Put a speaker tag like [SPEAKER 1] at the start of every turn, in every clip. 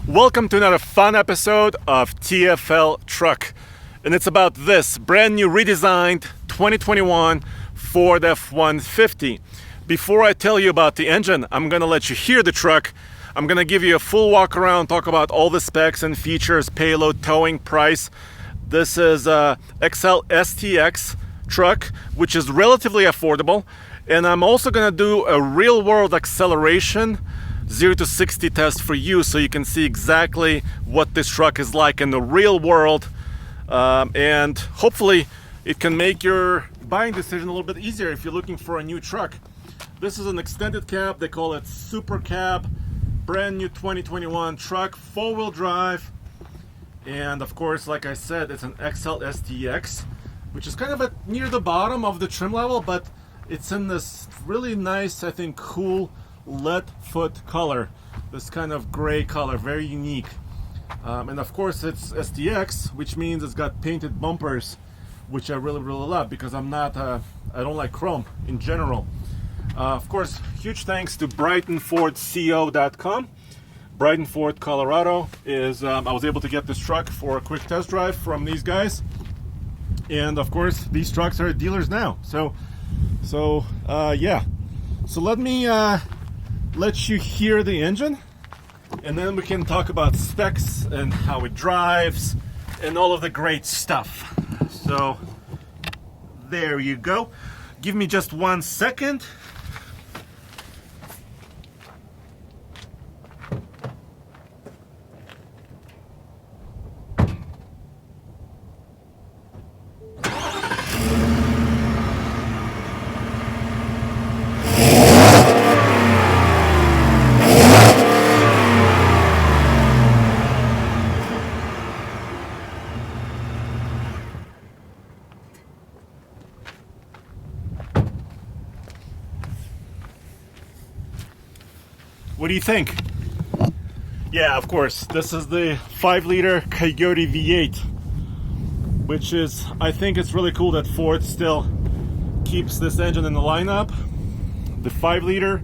[SPEAKER 1] Welcome to another fun episode of TFL Truck. And it's about this brand new redesigned 2021 Ford F-150. Before I tell you about the engine, I'm gonna let you hear the truck. I'm gonna give you a full walk around, talk about all the specs and features, payload, towing, price. This is a XL STX truck, which is relatively affordable. And I'm also gonna do a real world acceleration 0 to 60 test for you, so you can see exactly what this truck is like in the real world, and hopefully it can make your buying decision a little bit easier if you're looking for a new truck. This is an extended cab, they call it super cab, brand new 2021 truck, 4-wheel drive, and of course, like I said, it's an XL STX, which is kind of near the bottom of the trim level, but it's in this really nice, I think, cool lead foot color, this kind of gray color, very unique. And of course it's STX, which means it's got painted bumpers, which I really love, because I don't like chrome in general. Of course, huge thanks to BrightonFordCO.com. Brighton Ford, Colorado is I was able to get this truck for a quick test drive from these guys, and of course these trucks are at dealers now. So let me let you hear the engine, and then we can talk about specs and how it drives and all of the great stuff. So there you go. Give me just 1 second. What do you think? Yeah, of course, this is the 5-liter Coyote V8, which is, I think it's really cool that Ford still keeps this engine in the lineup. The 5-liter,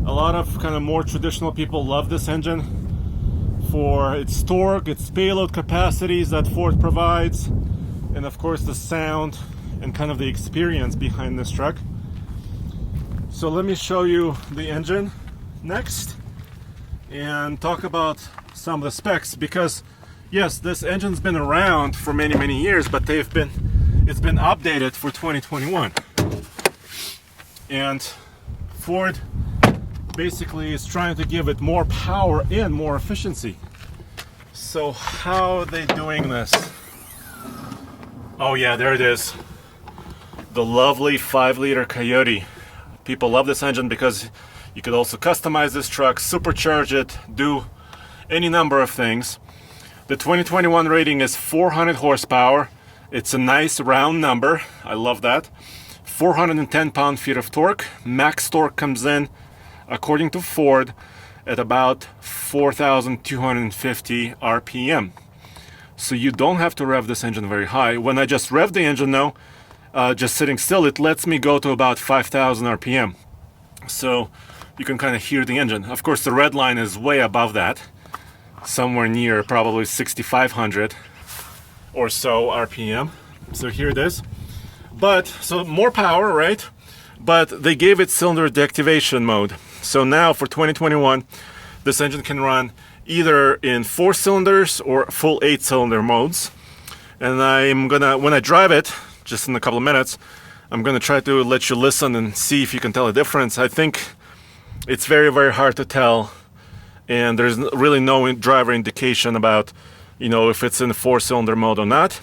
[SPEAKER 1] a lot of kind of more traditional people love this engine for its torque, its payload capacities that Ford provides, and of course the sound and kind of the experience behind this truck. So let me show you the engine next and talk about some of the specs, because yes, this engine's been around for many years, but it's been updated for 2021, and Ford basically is trying to give it more power and more efficiency. So how are they doing this? Oh yeah, there it is, the lovely 5-liter Coyote. People love this engine because you could also customize this truck, supercharge it, do any number of things. The 2021 rating is 400 horsepower. It's a nice round number. I love that. 410 pound-feet of torque. Max torque comes in, according to Ford, at about 4,250 RPM. So you don't have to rev this engine very high. When I just rev the engine now, just sitting still, it lets me go to about 5,000 RPM. So you can kind of hear the engine. Of course, the red line is way above that, somewhere near probably 6,500 or so RPM. So here it is. But so more power, right? But they gave it cylinder deactivation mode. So now for 2021, this engine can run either in 4 cylinders or full 8-cylinder modes. And I'm gonna, when I drive it, just in a couple of minutes, I'm gonna try to let you listen and see if you can tell a difference. I think it's very hard to tell, and there's really no driver indication about, if it's in the 4-cylinder mode or not.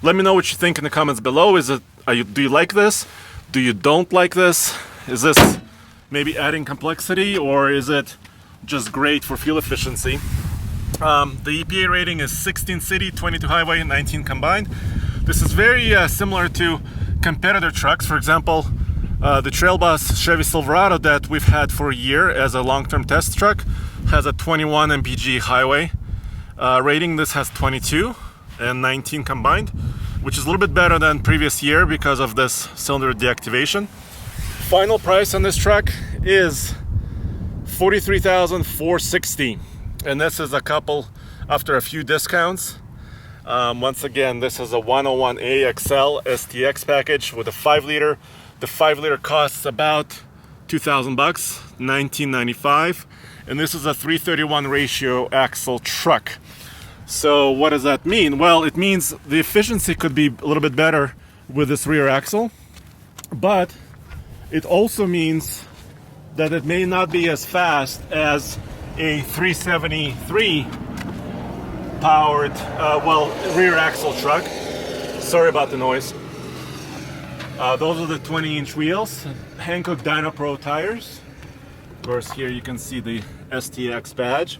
[SPEAKER 1] Let me know what you think in the comments below. Do you like this? Do you don't like this? Is this maybe adding complexity, or is it just great for fuel efficiency? The EPA rating is 16 city, 22 highway, 19 combined. This is very similar to competitor trucks. For example, the Trail Bus Chevy Silverado that we've had for a year as a long-term test truck has a 21 mpg highway rating. This has 22 and 19 combined, which is a little bit better than previous year because of this cylinder deactivation. Final price on this truck is $43,460. And this is a couple after a few discounts. Once again, this is a 101A XL STX package with a 5-liter. The 5-liter costs about $2,000, $1995, and this is a 3:31 ratio axle truck. So what does that mean? Well, it means the efficiency could be a little bit better with this rear axle, but it also means that it may not be as fast as a 373 powered, rear axle truck. Sorry about the noise. Those are the 20-inch wheels, Hankook Dyno Pro tires. Of course, here you can see the STX badge.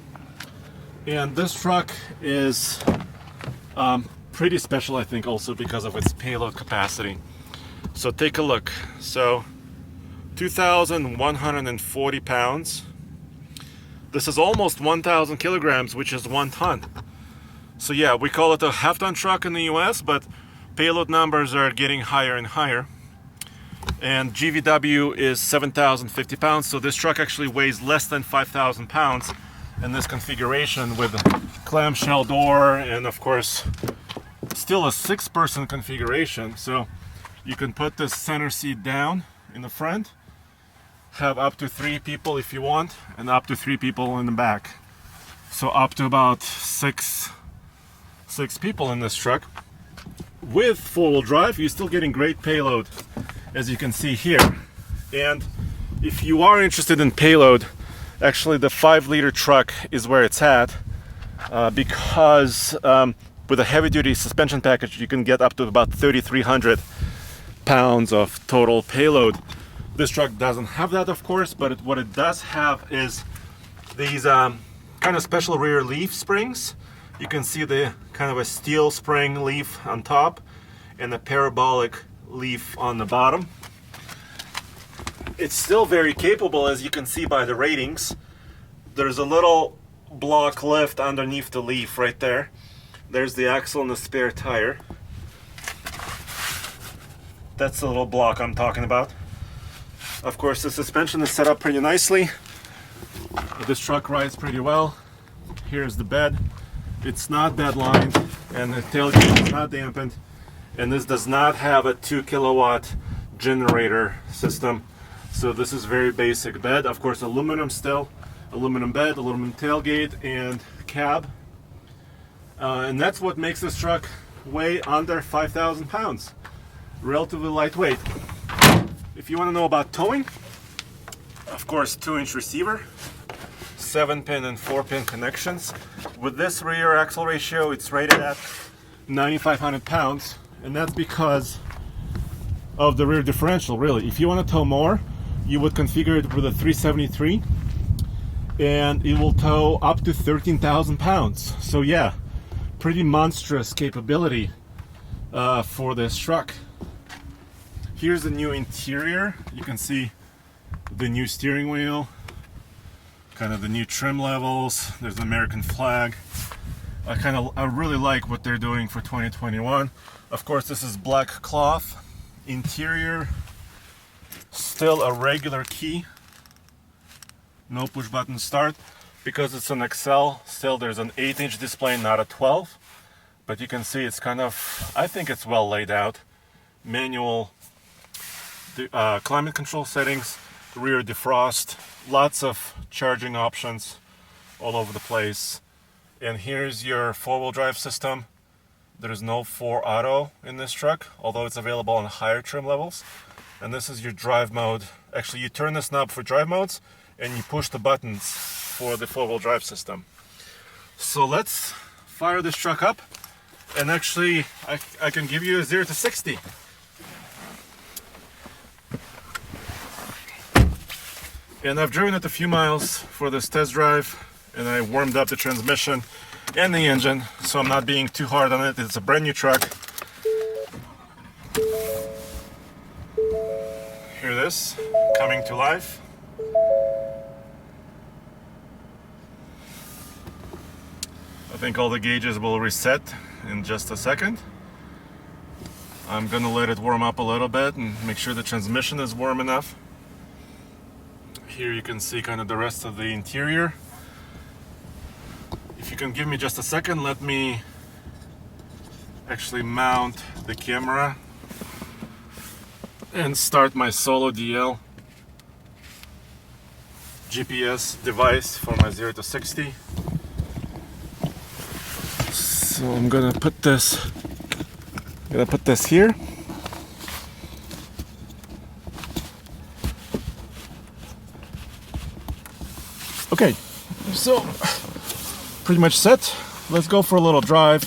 [SPEAKER 1] And this truck is pretty special, I think, also because of its payload capacity. So take a look. So 2,140 pounds. This is almost 1,000 kilograms, which is 1 ton. So yeah, we call it a half-ton truck in the US, but payload numbers are getting higher and higher. And GVW is 7,050 pounds, so this truck actually weighs less than 5,000 pounds in this configuration with a clamshell door, and of course still a 6-person configuration. So you can put this center seat down in the front, have up to 3 people if you want, and up to 3 people in the back. So up to about six people in this truck. With 4-wheel drive, you're still getting great payload, as you can see here. And if you are interested in payload, actually the 5-liter truck is where it's at, because with a heavy-duty suspension package, you can get up to about 3,300 pounds of total payload. This truck doesn't have that, of course, but what it does have is these kind of special rear leaf springs. You can see the kind of a steel spring leaf on top and a parabolic leaf on the bottom. It's still very capable, as you can see by the ratings. There's a little block lift underneath the leaf right there. There's the axle and the spare tire. That's the little block I'm talking about. Of course, the suspension is set up pretty nicely. This truck rides pretty well. Here's the bed. It's not bed lined, and the tailgate is not dampened. And this does not have a 2 kilowatt generator system. So this is very basic bed. Of course, aluminum still, aluminum bed, aluminum tailgate, and cab. And that's what makes this truck weigh under 5,000 pounds. Relatively lightweight. If you want to know about towing, of course, 2-inch receiver, 7-pin and 4-pin connections. With this rear axle ratio, it's rated at 9,500 pounds, and that's because of the rear differential, really. If you want to tow more, you would configure it with a 373, and it will tow up to 13,000 pounds. So yeah, pretty monstrous capability for this truck. Here's the new interior. You can see the new steering wheel, kind of the new trim levels. There's the American flag. I really like what they're doing for 2021. Of course, this is black cloth interior. Still a regular key. No push button start. Because it's an XL, still there's an 8-inch display, not a 12. But you can see it's kind of, I think it's well laid out. Manual climate control settings, rear defrost, lots of charging options all over the place. And here's your 4-wheel drive system. There's no 4 auto in this truck, although it's available on higher trim levels. And this is your drive mode. Actually, you turn this knob for drive modes and you push the buttons for the 4-wheel drive system. So let's fire this truck up, and actually I can give you a 0 to 60. And I've driven it a few miles for this test drive, and I warmed up the transmission and the engine, so I'm not being too hard on it. It's a brand new truck. Hear this coming to life. I think all the gauges will reset in just a second. I'm gonna let it warm up a little bit and make sure the transmission is warm enough. Here you can see kind of the rest of the interior. you can give me just a second, let me actually mount the camera and start my solo DL GPS device for my 0 to 60. So I'm gonna put this here. Okay, so pretty much set. Let's go for a little drive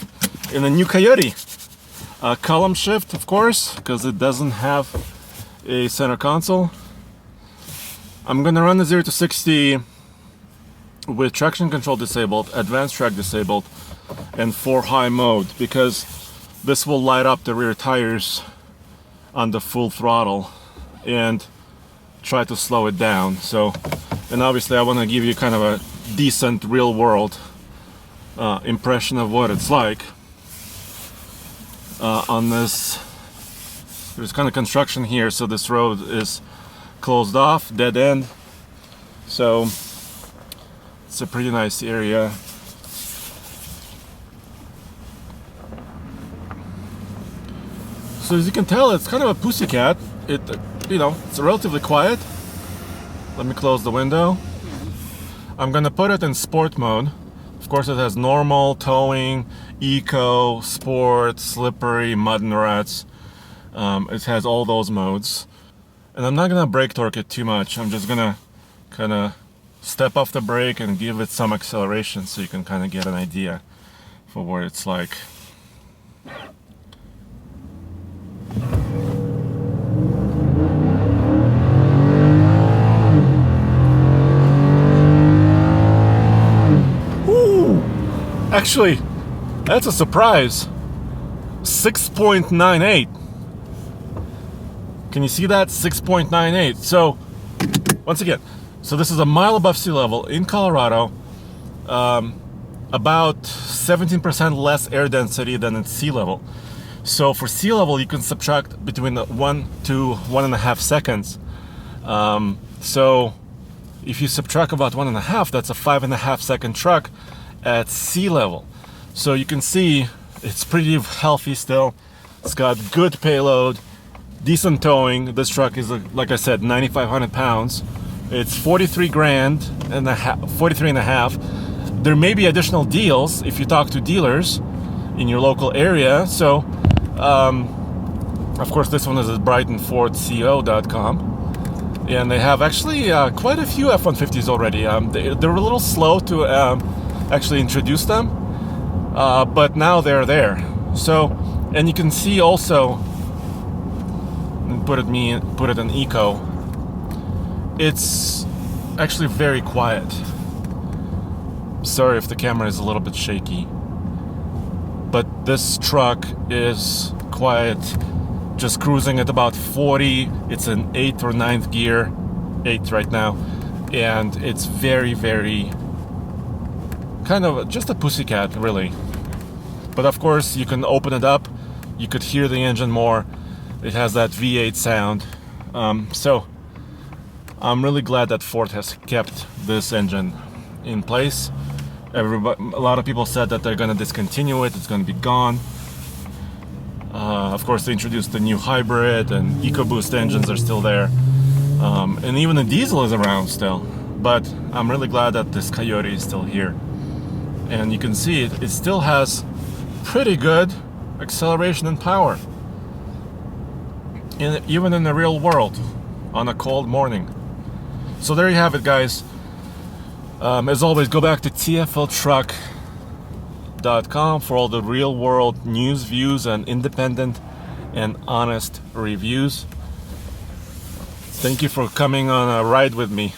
[SPEAKER 1] in the new Coyote. Column shift, of course, because it doesn't have a center console. I'm gonna run the 0 to 60 with traction control disabled, advanced track disabled, and 4 high mode, because this will light up the rear tires on the full throttle and try to slow it down. So, and obviously I want to give you kind of a decent real world impression of what it's like on this. There's kind of construction here, so this road is closed off, dead end, so it's a pretty nice area. So as you can tell, it's kind of a pussycat. It's relatively quiet. Let me close the window. I'm gonna put it in sport mode. Of course, it has normal, towing, eco, sport, slippery, mud and ruts. It has all those modes. And I'm not gonna brake torque it too much. I'm just gonna kind of step off the brake and give it some acceleration so you can kind of get an idea for what it's like. Actually, that's a surprise. 6.98. Can you see that? 6.98. So, once again, so this is a mile above sea level in Colorado. About 17% less air density than at sea level. So for sea level, you can subtract between 1 to 1.5 seconds. So if you subtract about 1.5, that's a 5.5 second truck at sea level. So you can see it's pretty healthy still. It's got good payload, decent towing. This truck is, like I said, 9,500 pounds. It's 43 grand and a half, 43 and a half. There may be additional deals if you talk to dealers in your local area. So, of course, this one is at BrightonFordCO.com. And they have actually quite a few F-150s already. They're a little slow to actually introduce them, but now they're there. So, and you can see also, put it in eco, it's actually very quiet. Sorry if the camera is a little bit shaky, but this truck is quiet, just cruising at about 40. It's in 8th or 9th gear, 8th right now, and it's very, very kind of just a pussycat, really. But of course, you can open it up, you could hear the engine more. It has that V8 sound. So I'm really glad that Ford has kept this engine in place. A lot of people said that they're going to discontinue it, it's going to be gone. Of course, they introduced the new hybrid, and EcoBoost engines are still there. And even the diesel is around still. But I'm really glad that this Coyote is still here. And you can see it still has pretty good acceleration and power. Even in the real world, on a cold morning. So there you have it, guys. As always, go back to TFLtruck.com for all the real world news, views, and independent and honest reviews. Thank you for coming on a ride with me.